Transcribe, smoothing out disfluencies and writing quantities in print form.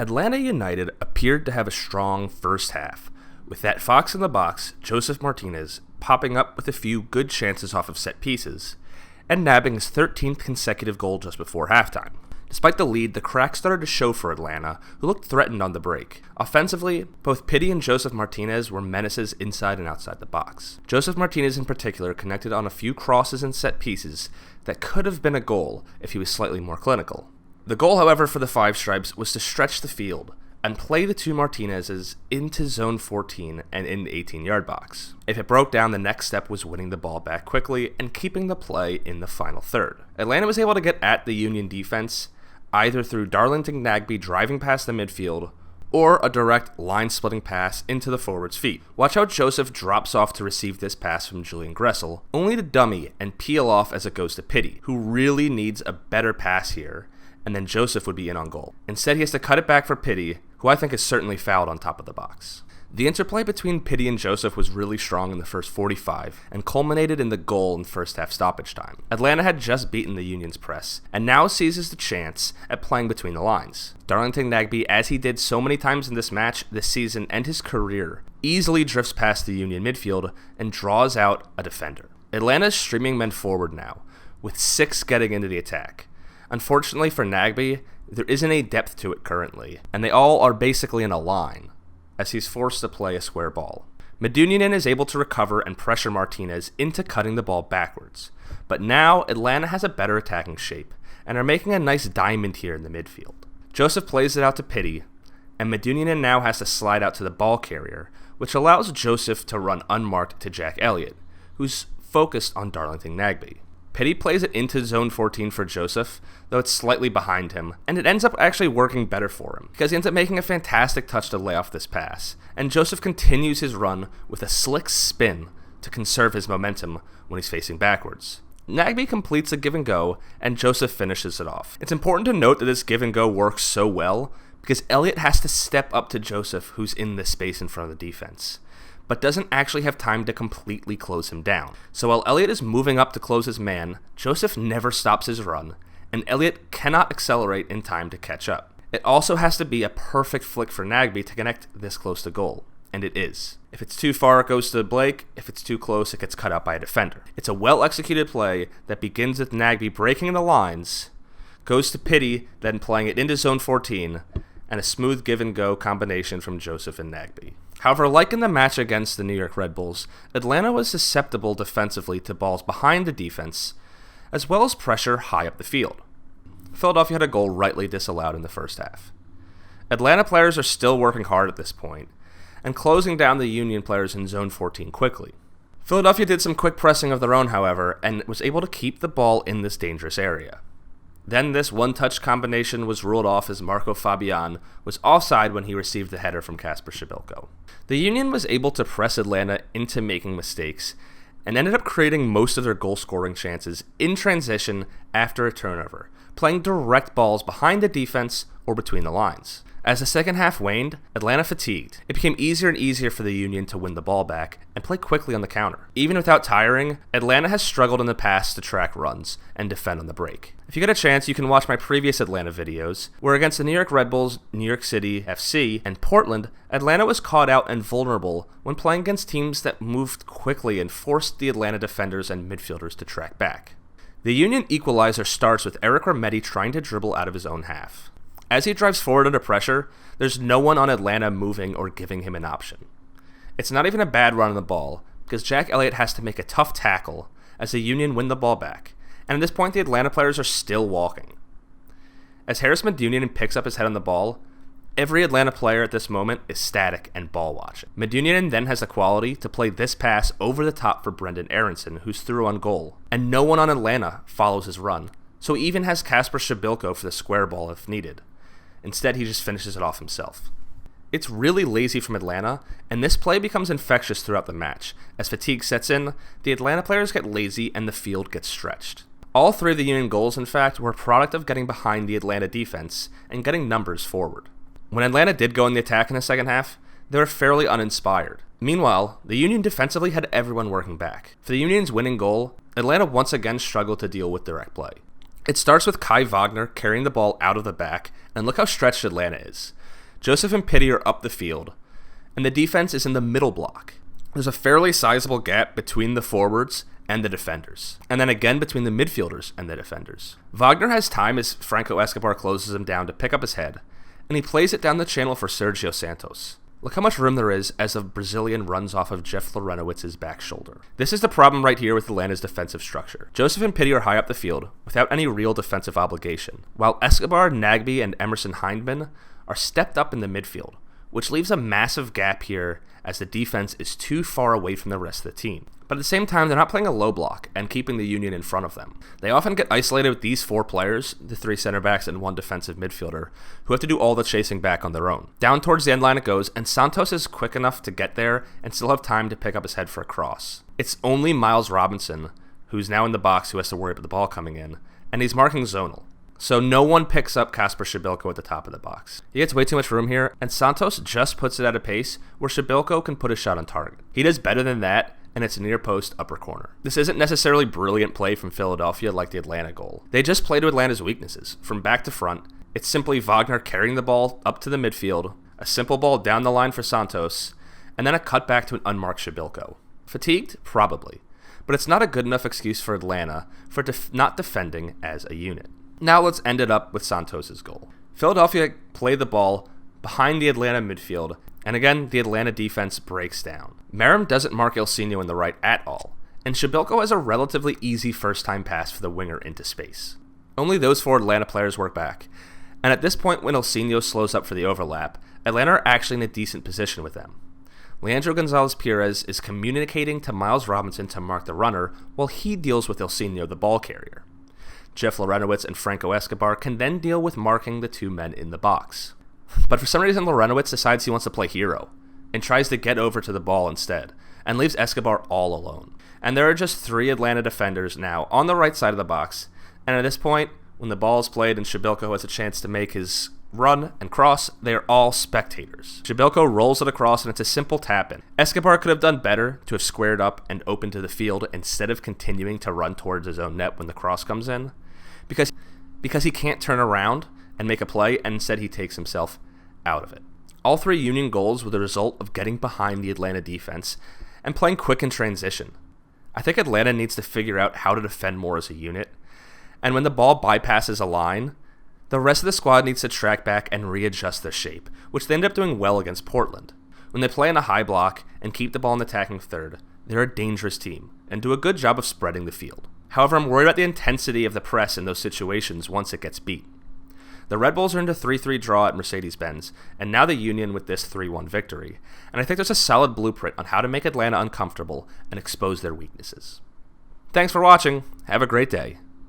Atlanta United appeared to have a strong first half, with that fox in the box, Josef Martinez, popping up with a few good chances off of set pieces, and nabbing his 13th consecutive goal just before halftime. Despite the lead, the cracks started to show for Atlanta, who looked threatened on the break. Offensively, both Pity and Josef Martinez were menaces inside and outside the box. Josef Martinez in particular connected on a few crosses and set pieces that could have been a goal if he was slightly more clinical. The goal, however, for the Five Stripes was to stretch the field and play the two Martinezes into zone 14 and in the 18-yard box. If it broke down, the next step was winning the ball back quickly and keeping the play in the final third. Atlanta was able to get at the Union defense either through Darlington Nagbe driving past the midfield or a direct line-splitting pass into the forward's feet. Watch how Josef drops off to receive this pass from Julian Gressel, only to dummy and peel off as it goes to Pity, who really needs a better pass here, and then Josef would be in on goal. Instead, he has to cut it back for Pity, who I think is certainly fouled on top of the box. The interplay between Pity and Josef was really strong in the first 45 and culminated in the goal in first half stoppage time. Atlanta had just beaten the Union's press and now seizes the chance at playing between the lines. Darlington Nagbe, as he did so many times in this match, this season, and his career, easily drifts past the Union midfield and draws out a defender. Atlanta is streaming men forward now, with 6 getting into the attack. Unfortunately for Nagbe, there isn't a depth to it currently, and they all are basically in a line, as he's forced to play a square ball. Medunjanin is able to recover and pressure Martinez into cutting the ball backwards, but now Atlanta has a better attacking shape, and are making a nice diamond here in the midfield. Josef plays it out to Pity, and Medunjanin now has to slide out to the ball carrier, which allows Josef to run unmarked to Jack Elliott, who's focused on Darlington Nagbe. Pity plays it into zone 14 for Josef, though it's slightly behind him, and it ends up actually working better for him, because he ends up making a fantastic touch to lay off this pass, and Josef continues his run with a slick spin to conserve his momentum when he's facing backwards. Nagbe completes a give and go, and Josef finishes it off. It's important to note that this give and go works so well, because Elliott has to step up to Josef, who's in this space in front of the defense, but doesn't actually have time to completely close him down. So while Elliott is moving up to close his man, Josef never stops his run, and Elliott cannot accelerate in time to catch up. It also has to be a perfect flick for Nagbe to connect this close to goal, and it is. If it's too far, it goes to Blake. If it's too close, it gets cut out by a defender. It's a well-executed play that begins with Nagbe breaking the lines, goes to Pity, then playing it into zone 14, and a smooth give-and-go combination from Josef and Nagbe. However, like in the match against the New York Red Bulls, Atlanta was susceptible defensively to balls behind the defense, as well as pressure high up the field. Philadelphia had a goal rightly disallowed in the first half. Atlanta players are still working hard at this point, and closing down the Union players in zone 14 quickly. Philadelphia did some quick pressing of their own, however, and was able to keep the ball in this dangerous area. Then this one-touch combination was ruled off as Marco Fabian was offside when he received the header from Kasper Shibilko. The Union was able to press Atlanta into making mistakes and ended up creating most of their goal-scoring chances in transition after a turnover, playing direct balls behind the defense or between the lines. As the second half waned, Atlanta fatigued. It became easier and easier for the Union to win the ball back and play quickly on the counter. Even without tiring, Atlanta has struggled in the past to track runs and defend on the break. If you get a chance, you can watch my previous Atlanta videos, where against the New York Red Bulls, New York City FC, and Portland, Atlanta was caught out and vulnerable when playing against teams that moved quickly and forced the Atlanta defenders and midfielders to track back. The Union equalizer starts with Eric Remedi trying to dribble out of his own half. As he drives forward under pressure, there's no one on Atlanta moving or giving him an option. It's not even a bad run on the ball, because Jack Elliott has to make a tough tackle as the Union win the ball back, and at this point the Atlanta players are still walking. As Harris Medunjanin picks up his head on the ball, every Atlanta player at this moment is static and ball watching. Medunjanin then has the quality to play this pass over the top for Brendan Aronson, who's through on goal, and no one on Atlanta follows his run, so he even has Kasper Shibilko for the square ball if needed. Instead, he just finishes it off himself. It's really lazy from Atlanta, and this play becomes infectious throughout the match. As fatigue sets in, the Atlanta players get lazy and the field gets stretched. All 3 of the Union goals, in fact, were a product of getting behind the Atlanta defense and getting numbers forward. When Atlanta did go in the attack in the second half, they were fairly uninspired. Meanwhile, the Union defensively had everyone working back. For the Union's winning goal, Atlanta once again struggled to deal with direct play. It starts with Kai Wagner carrying the ball out of the back, and look how stretched Atlanta is. Joseph and Pitti are up the field, and the defense is in the middle block. There's a fairly sizable gap between the forwards and the defenders, and then again between the midfielders and the defenders. Wagner has time as Franco Escobar closes him down to pick up his head, and he plays it down the channel for Sergio Santos. Look how much room there is as the Brazilian runs off of Jeff Larenowicz's back shoulder. This is the problem right here with Atlanta's defensive structure. Joseph and Pitti are high up the field without any real defensive obligation, while Escobar, Nagbe, and Emerson Hindman are stepped up in the midfield, which leaves a massive gap here as the defense is too far away from the rest of the team. But at the same time, they're not playing a low block and keeping the Union in front of them. They often get isolated with these 4 players, the 3 center backs and 1 defensive midfielder, who have to do all the chasing back on their own. Down towards the end line it goes, and Santos is quick enough to get there and still have time to pick up his head for a cross. It's only Miles Robinson, who's now in the box, who has to worry about the ball coming in, and he's marking zonal. So no one picks up Kasper Shabilko at the top of the box. He gets way too much room here, and Santos just puts it at a pace where Shabilko can put a shot on target. He does better than that, and it's near post upper corner. This isn't necessarily brilliant play from Philadelphia like the Atlanta goal. They just play to Atlanta's weaknesses. From back to front, it's simply Wagner carrying the ball up to the midfield, a simple ball down the line for Santos, and then a cut back to an unmarked Shabilko. Fatigued? Probably. But it's not a good enough excuse for Atlanta for not defending as a unit. Now let's end it up with Santos' goal. Philadelphia played the ball behind the Atlanta midfield, and again, the Atlanta defense breaks down. Merrim doesn't mark Ilsinho in the right at all, and Shabilko has a relatively easy first-time pass for the winger into space. Only those 4 Atlanta players work back, and at this point when Ilsinho slows up for the overlap, Atlanta are actually in a decent position with them. Leandro Gonzalez-Pirez is communicating to Miles Robinson to mark the runner while he deals with Ilsinho, the ball carrier. Jeff Larenowitz and Franco Escobar can then deal with marking the 2 men in the box. But for some reason, Larenowitz decides he wants to play hero and tries to get over to the ball instead, and leaves Escobar all alone. And there are just 3 Atlanta defenders now on the right side of the box, and at this point, when the ball is played and Shabilko has a chance to make his run and cross, they are all spectators. Shabilko rolls it across, and it's a simple tap-in. Escobar could have done better to have squared up and opened to the field instead of continuing to run towards his own net when the cross comes in, because he can't turn around and make a play, and instead he takes himself out of it. All 3 Union goals were the result of getting behind the Atlanta defense and playing quick in transition. I think Atlanta needs to figure out how to defend more as a unit, and when the ball bypasses a line, the rest of the squad needs to track back and readjust their shape, which they end up doing well against Portland. When they play in a high block and keep the ball in the attacking third, they're a dangerous team and do a good job of spreading the field. However, I'm worried about the intensity of the press in those situations once it gets beat. The Red Bulls earned a 3-3 draw at Mercedes-Benz, and now the Union with this 3-1 victory, and I think there's a solid blueprint on how to make Atlanta uncomfortable and expose their weaknesses. Thanks for watching. Have a great day.